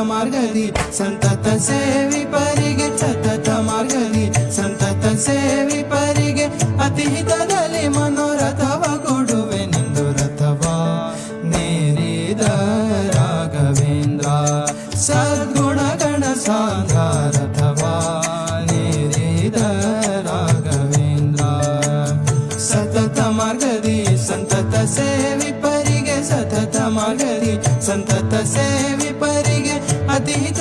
ಮಾರ್ಗದಿ ಸಂತತ ಸೇವಿಪರಿಗೆ ಸತತ ಮಾರ್ಗದಿ ಸಂತತ ಸೇವಿಪರಿಗೆ ಅತಿ ಹಿತದಲ್ಲಿ ಮನೋರಥವ ಕೊಡುವೆ ನಿಂದು ರಥವ ನೇರಿದ ರಾಘವೇಂದ್ರ ಸದ್ಗುಣಗಣ ಸಾಂದ್ರ ರಥವ ನೇರಿದ ರಾಘವೇಂದ್ರ ಸತತ ಮಾರ್ಗದಿ ಸಂತತ ಸೇವಿಪರಿಗೆ ಸತತ ಮಾರ್ಗದಿ ಸಂತತ ಸೇವಿಪರಿಗೆ ಅತಿ ಹಿತ